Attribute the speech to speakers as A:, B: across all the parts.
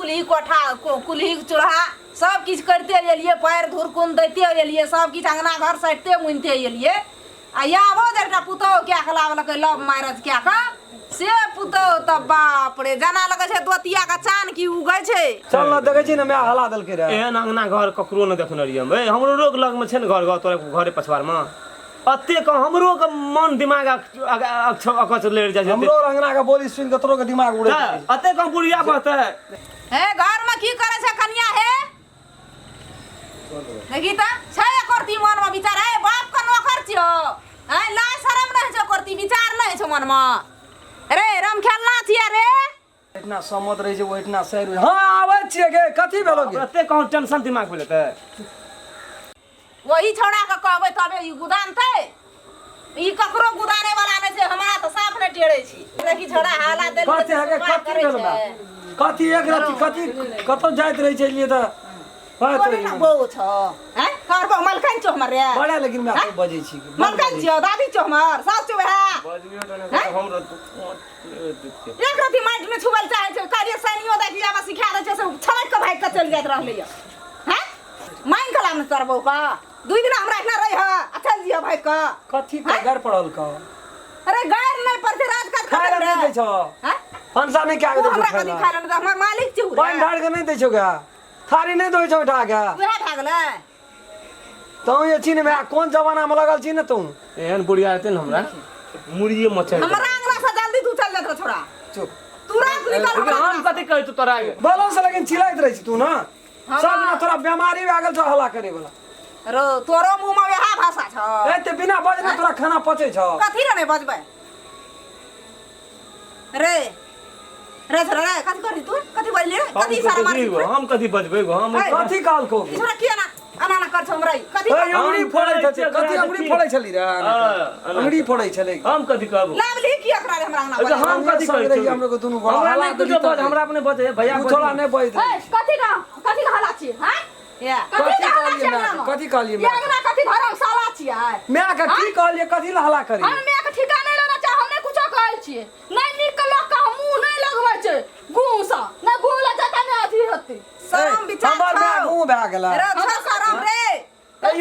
A: कुल्ही कोठा कुल्ही चूल्हा सब किछ करते एलिए पैर धुरकुन दैते एलिए सब किछ अंगना घर सटते मुनते एलिए आ याबो एकटा पुतौ क्या खलावलकै लव मैरिज क्या का से पुतौ त बाप रे जाना लगे छै दोतिया का चान की उगै छै
B: चल न देखै छी न मैं हला देलकै रे
C: एहन अंगना घर ककरो न देखने रहिए बे हमरो रोग लग में छै न घर घर तोरे घरे पछवार में अत्ते क हमरो के मन दिमाग अकच लेर जाय छै
B: हमरो अंगना का बोली सुन के तोरो के दिमाग उड़े
C: अत्ते कम बुढ़िया कहते
A: हे घर में की करे छै कन्या हे देखी त छै करती मन में विचार है बाप का नौकर छियो है ला शरम नहीं छै करती विचार नहीं छै मन में रे राम खेलना छिया रे
B: इतना समझ रही छै वो इतना सही हां आबै छियै के कथी भेलो गे
C: अत्ते कहूं टेंशन दिमाग में लेते
A: वही छोड़ा के कहबै तबे ई गुदानतै ई ककरो गुदाने वाला नै छै हमरा त साफ नै टेड़ै छी देखी छोड़ा हाला देल
B: कथी है के कथी भेलो कथी एक रात कथी कतो जाइत रही छै लिए त
A: बहु छ हैं करबो मलकन छ हमर रे
B: बड़ा लेकिन मैं आपको बजै छी
A: मलकन छ दादी छ हमर सास छ बहा
C: बजबियो त नै हमरो
A: एक राती माइट में छुबल चाहे छै कार्य सैनियो देखि जाबा सिखा दै छै से छलक के भाग के चल जाइत रहले हैं माइन कलाम न करबो का दुई दिन हमरा इतना रही है अच्छा जिया भाई का
B: कथी का घर पड़ल का
A: अरे गायर नहीं पड़ते रात का
B: खाए नहीं दै छो
A: हैं
B: पंसा में क्या दे छो
A: हमरा कथी खा लेन हमर मालिक छी
B: पानी ढाल के नहीं दै छो का थारी नहीं दो छो उठा के
A: उहे भागले
B: तो ये छी में कौन जमाना में लगल छी न तू
C: एहन बुढ़िया रहते न हमरा मुड़िए मचल
A: हमरा अंगना से जल्दी तू चल जात छोड़ा
B: चुप
A: तुरंत निकल
C: हम कथी कहै तू तोरा
B: बोलो से लेकिन चिल्लाइत रही छी तू ना सब ना तोरा बीमारी आ गेल छ हल्ला करे वाला
A: रो तोरो मुंह में वहा भाषा छ
B: एते बिना बजने तोरा खाना पचे छ
A: कथी रे बजबै रे रे छोरा रे कथी करी तू कथी बोलली रे कथी सारा मार
C: हम कथी बजबै गो हम
B: कथी काल को
A: छोरा किया ना अना ना कर छमरै कथी
B: अंगुरी फोड़ै छ कथी अंगुरी फोड़ै छली रे अंगुरी फोड़ै छले
C: हम कथी कहबो
A: लावली की एकरा रे हमरा अंगना
C: हम कथी कहै छी
B: हमरो को दुनु बड़ा
C: हमरा नहीं कुछ बज हमरा अपने बजे भैया
B: छोड़ा नहीं बज
A: ए कथी का हला छी हैं या
B: कथी कहलिए मैं कथी कहलिए मैं
A: अंगना कथी धर्मशाला छियै
B: मैं का की कहलिए कथी हल्ला करी
A: हम मैं के ठिकाने लेना चाह हमने कुछ कहै छियै नहीं निक लोग का मुंह नहीं लगबै छै गुसा ना गुला जाता नहीं अथी होती शरम विचार
B: हमर मैं मुंह भए गेला
A: रे शरम रे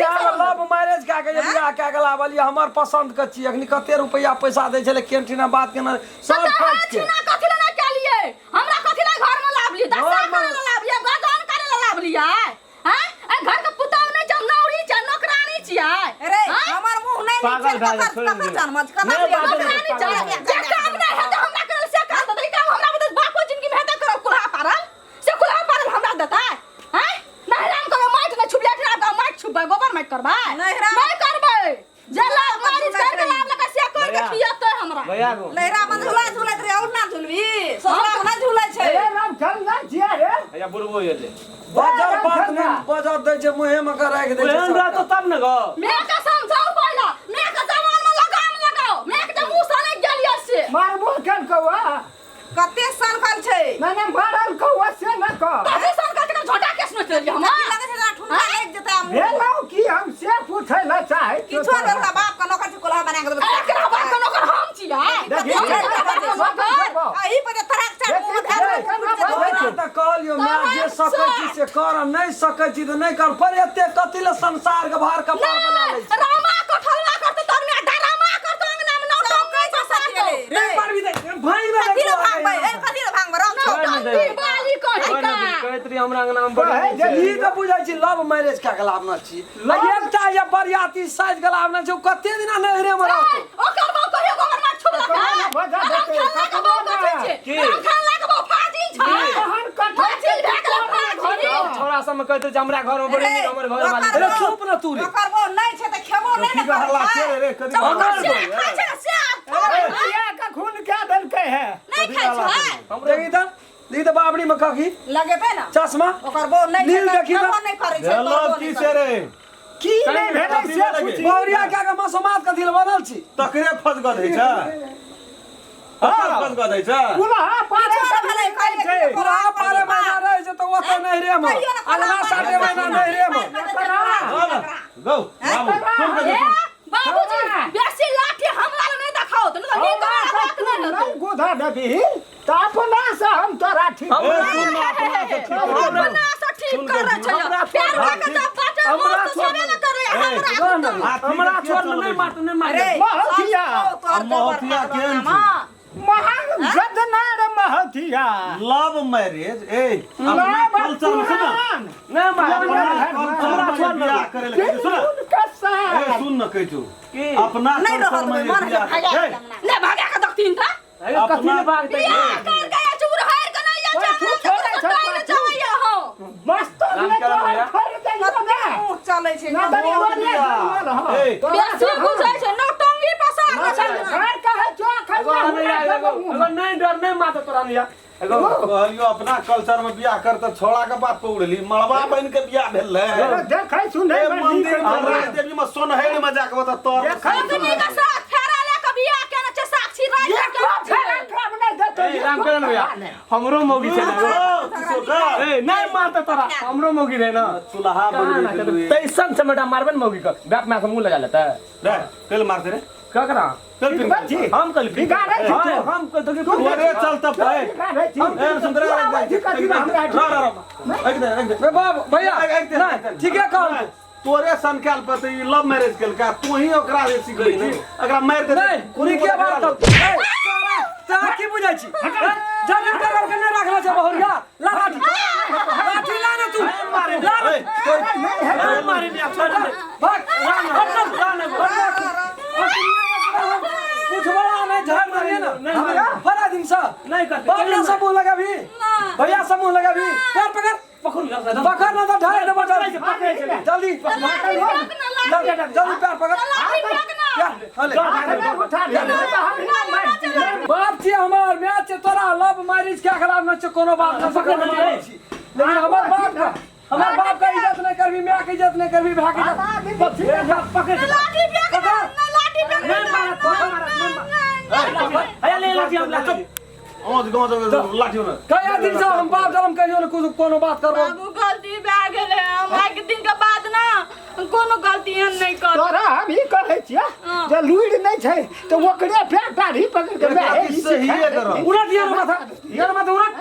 B: यार लव मैरिज का के बियाह का गेला बोलिए हमर पसंद के छी अखनी कते रुपया पैसा दै छले कैंटीन बात केना सब खर्च के
A: ना कथी ना केलिए हमरा कथी ना घर में लावली 10 साल में लावली गदन करे ला लावली हैं ए घर के पुताव नहीं छ नौरी छ नौकरानी छियै अरे हमर मुंह नहीं नीचे जन्म कना नौकरानी छ जे काम नहीं है तो हमरा करे से काम दे काम हमरा बता बापो जिंदगी में हेता करो कुल्हा पारल से कुल्हा पारल हमरा देता हैं नहीं राम करो माइट में छुबले ठा माइट छुबे गोबर माइट करबा नहीं करबे जला मारी कर के लाभ लगा से कर के खियाते हमरा
C: भैया गो
A: लहरा बंद झूला रे और ना झूलबी सोला ना झूलै छै
B: ए राम चल ना छिया रे
C: भैया बुढ़बो एले
B: बाजार बात में बाजार दै छै मुहे में का राख दै छै
C: एहन रहतो तब न गो
A: मैं का समझाऊ पहिला मैं का जवान में लगाओ मैं के मुंह से नहीं गेलिए से
B: मार मुंह कन कौआ
A: कते साल काल छै
B: मैंने मारल कौआ से न क
A: कते साल काल के झोटा केस में चल हम लगे छै ठुनका एक जता मुंह
B: हेलो की हम से पूछै ला चाहे
A: किछो हमरा बाप का नौकर से कोल्हा बना के देबै एकरा बाप का नौकर हम छियै आई पर तरक चार मुंह धर
B: त कहलियो मैं जे सकै छी से कर नहीं सकै छी त नहीं कर पर एते कथि ले संसार के भार कपार बना लै छी
A: रामा कोठलवा करत तोर में डरामा करत अंगना में नौकर कै छ सके
B: रे पर भी भाई में
A: कथि ले भागबै ए कथि ले भागबै राम छोटा बाली कोठिका
C: कहतरी हमरा अंगना में बड़
B: ई त बुझै छी लव मैरिज का गलाब न छी एकटा ये बरियाती साइज गलाब न छै कते दिन नहरे में रहतो
A: ओकर बाप कहियो गोबर मार छुबला
B: बजा देते
A: की खान लागबो फाजी छ
B: तहन कथि
C: छोरा सब में कहते हमरा घर में बड़ी निक हमर घर वाली
B: अरे चुप न तू रे
A: ओकर बो नहीं छै त खेबो नहीं न
B: हल्ला के रे कदी
A: हमर
B: का खून क्या देलकै है
A: नहीं खाइ छै
B: देखी त बाबड़ी में कखी
A: लगेबे ना
B: चश्मा
A: ओकर बो नहीं
B: नील देखी
A: खेबो
B: ना
A: नहीं करे छै
C: हेलो की से रे
B: की नहीं भेटै से पूछी बौरिया का के मसमात कथि ल बनल छी
D: तकरे फस गद है छ हां फस गद है छ
B: कुलहा पारे
A: भले करे
B: कुलहा पारे महीना रहे छै त ओते नहरे में अगला साढ़े महीना नहरे में
D: गो बाबू
A: बाबूजी बेसी लाठी हमरा नहीं देखाओ त नहीं कर बात नहीं
B: गोधा दबी त अपना
E: से हम तोरा ठीक
D: ए, सुन ना, अपना से ठीक कर।
A: अपना से ठीक कर छै प्यार के जब बाटे
C: हमरा
A: तो सबे न करे
C: हमरा छोड़ नहीं मार
A: अरे
E: महथिया
D: महथिया केहन छी?
E: महागदनार महथिया
D: लव मैरिज ए अपना कल्चर में सुन
C: नहीं मार
D: हमरा छोड़ बियाह करे लगे सुन ए सुन न कहै छु अपना
A: नहीं
D: कल्चर
A: रहत
D: में
A: मन
D: बियाह
A: भागा ले भागा के दखतीन था
C: कथी भाग दे
A: कर गया चूर हार के नहीं जा चल जाइए हो
E: मस्त
A: चले छै
D: ए
A: बेसी बुझै छै नौटंगी पसा छै
C: नहीं डर नहीं मार तोरा नहीं
D: कहलियो अपना कल्चर में बियाह कर त छोड़ा के बात पे उड़ली मड़वा बन के बियाह भेल है
E: देखै सुनै
D: ए मंदिर में राज देवी में सोनहैर में जाके बता तोर
A: कंपनी का साथ फेरा ले के बियाह केना छै साक्षी राज
C: ए राम करण भैया हमरो मौगी छै ना ए नहीं मारता तोरा हमरो मौगी रहे ना
D: चुल्हा बन गेल
C: तैसन चमड़ा मारबे न मौगी का बाप में मुंह लगा लेता
D: रे कल मारते रे
C: क्या करा
D: कल फिर
C: हम कल हम कल तो
D: अरे चल तब ए सुंदर
B: भैया ठीक है कहल
D: तोरे संख्याल पर तो लव मैरिज कल का तू ही ओकरा से सिखै छी अकरा मार दे
B: नहीं उनी के बात तोरा की बुझै छी जमीन का करके नहीं रखला छै बहुरिया लाठी ला ना तू
D: मारे
B: ला
C: मारे नहीं छोड़ दे
B: भाग कुछ बड़ा नहीं झाड़ मारिए ना बड़ा दिन से
C: नहीं करते
B: बाबला समूह लगा भी भैया समूह लगा भी पैर पकड़ ना तो ढाई दबा जल्दी जल्दी पैर पकड़ बाप छी हमार मैच छै तोरा लव मैरिज के खिलाफ न छै कोनो बात न सकल लेकिन हमार बाप का इज्जत नहीं करबी मैं के इज्जत नहीं करबी भाग इज्जत पकड़
A: लाठी फेंक ना लाठी फेंक
C: नहीं मार अरे ले लाठी हम लाठी
D: ओज गांव लाठी न
B: कया दिन से हम बाप जन्म कहियो न कुछ कोनो बात करबो
A: बाबू गलती भए गेलै हम एक दिन के बाद ना कोनो गलती एहन नहीं कर
E: तोरा हम ई कहै छियै जे लुइर नहि छै त ओकरे फेर दाढ़ी पकड़ के मैं
D: सही है करो
B: उलट यार माथा उलट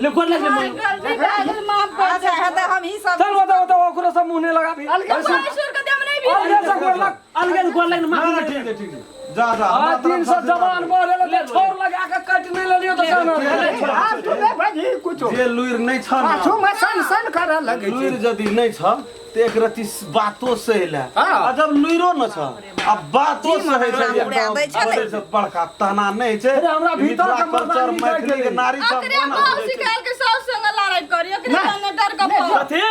C: ले गोर लग ले
A: गलती भए गेल माफ कर दे है हम ही सब
B: चल बताओ ओकरो सब मुंह नहीं लगा भी
A: ईश्वर के देम नहीं भी
B: अलगे से गोर लग
C: अलगे गोर लग मार
D: ठीक है जा जा
B: आ दिन से जवान बढ़े ले छोर लगा के कट नहीं लेलियो तो जाना
E: हां तू ने भाजी कुछ
D: जे लुइर नहीं छ
E: पाछू में सन करे लगे
D: लुइर यदि नहीं छ ते एक रति बातो सहेला आ जब लुइरो न छ अब बातो सहे छै बड़का तना नहीं छै
B: अरे हमरा भीतर के
D: कल्चर मैथिली के नारी सब
A: अकरे बाप सिखाल के सास संग लड़ाई करी अकरे ने डर का
C: कथी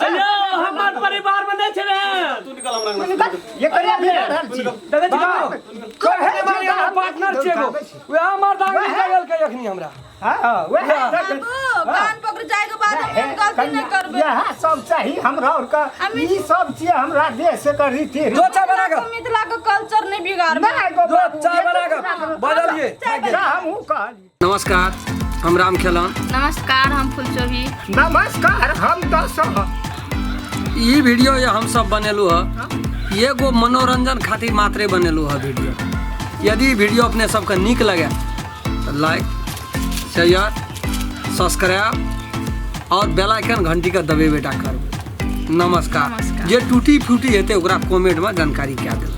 C: अयो हमर परिवार में नहीं छे
D: तू निकल हमरा
E: ये करे भी
B: कहे मारी हमर पार्टनर छै गो वे हमर दांगी लगल के एखनी हमरा
E: हां वे
A: कान पकड़ जाए के बाद हम गलती नहीं करबे
E: यह सब चाहिए हमरा और का ई सब चीज हमरा देश के रीति
B: दो चाय बना के
A: मिथिला के कल्चर नहीं बिगाड़बे
B: दो चाय बना के बदलिए
E: हम कहली
B: नमस्कार हम राम खेलन
A: नमस्कार हम फुलचोभी
E: नमस्कार हम दस
B: ई वीडियो ये हम सब बनेलू है एगो मनोरंजन खातिर मात्रे बनेलू है वीडियो यदि वीडियो अपने सबके नीक लगे तो लाइक शेयर सब्सक्राइब और बेल आइकन घंटी का दबेबेटा करबे नमस्कार जे टूटी फूटी हेते ओकरा कमेंट में जानकारी क्या दे।